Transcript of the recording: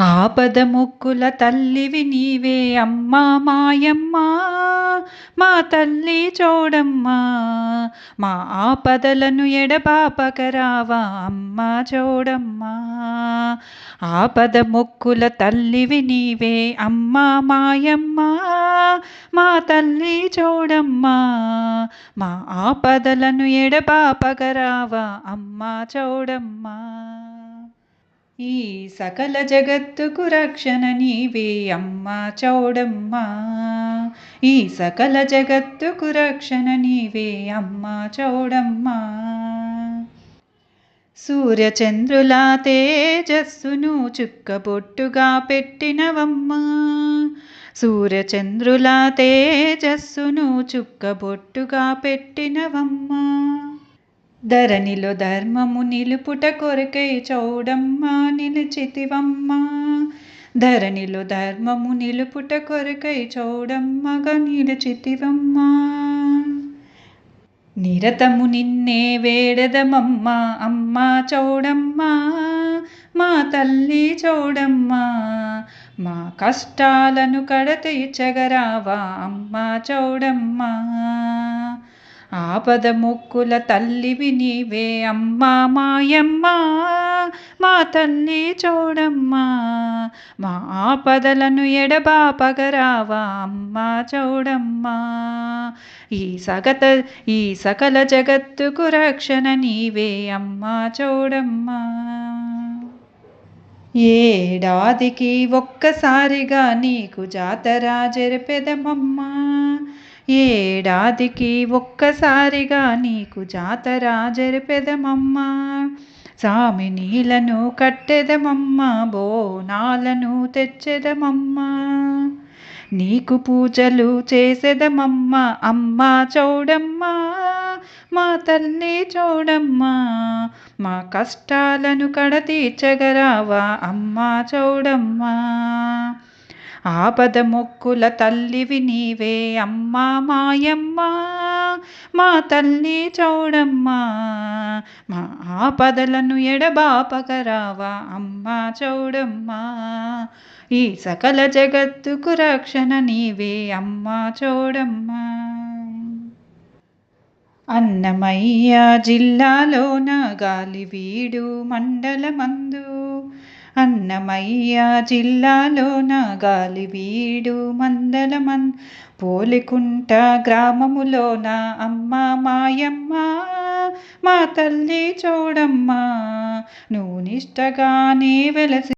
ఆపద మొక్కుల తల్లివి నీవే అమ్మా మాయమ్మా, మా తల్లి చౌడమ్మా. మా ఆపదలను ఎడబాపకరావా అమ్మా చౌడమ్మా. ఆపద మొక్కుల తల్లివి నీవే అమ్మా మాయమ్మా, మా తల్లి చౌడమ్మా. మా ఆపదలను ఎడబాపకరావా అమ్మా చౌడమ్మా. ఈ సకల జగత్తుకు రక్షణ నీవే అమ్మా చౌడమ్మా. ఈ సకల జగత్తుకు రక్షణ నీవే అమ్మా చౌడమ్మా. సూర్యచంద్రుల తేజస్సును చుక్కబొట్టుగా పెట్టినవమ్మా. సూర్యచంద్రుల తేజస్సును చుక్కబొట్టుగా పెట్టినవమ్మా. ధరణిలో ధర్మము నిలుపుట కొరకై చౌడమ్మా నిలిచితివమ్మా. ధరణిలో ధర్మము నిలుపుట కొరకై చౌడమ్మగా నిలిచితివమ్మా. నిరతము నిన్నే వేడదమమ్మా అమ్మా చౌడమ్మా. మా తల్లి చౌడమ్మా. మా కష్టాలను కడతీర్చగరావా అమ్మా చౌడమ్మా. ఆపద మొక్కుల తల్లివి నీవే అమ్మా మాయమ్మా, మా తల్లి చౌడమ్మా. మా ఆపదలను ఎడబాపగరావా అమ్మా చౌడమ్మా. ఈ సకల జగత్తుకు రక్షణ నీవే అమ్మా చౌడమ్మా. ఏడాదికి ఒక్కసారిగా నీకు జాతర జరిపెదమమ్మా. ఏడాదికి ఒక్కసారిగా నీకు జాతర జరిపెదమమ్మా. సామినీలను కట్టెదమమ్మా, బోనాలను తెచ్చెదమమ్మా. నీకు పూజలు చేసెదమమ్మా అమ్మా చౌడమ్మా. మా తల్లి చౌడమ్మా. మా కష్టాలను కడతీర్చగరావా అమ్మా చౌడమ్మా. ఆపద మొక్కుల తల్లివి నీవే అమ్మా మాయమ్మా, మా తల్లి చౌడమ్మా. మా ఆపదలను ఎడబాపకరావా అమ్మా చౌడమ్మా. ఈ సకల జగత్తుకు రక్షణ నీవే అమ్మా చౌడమ్మా. అన్నమయ్య జిల్లాలోన గాలివీడు మండలమందు, అన్నమయ్య జిల్లాలోన గాలివీడు మండలమందు, పోలికుంట గ్రామములోన అమ్మా మాయమ్మా. మా తల్లి చౌడమ్మా. నువ్వు నిష్టగానే వెలసి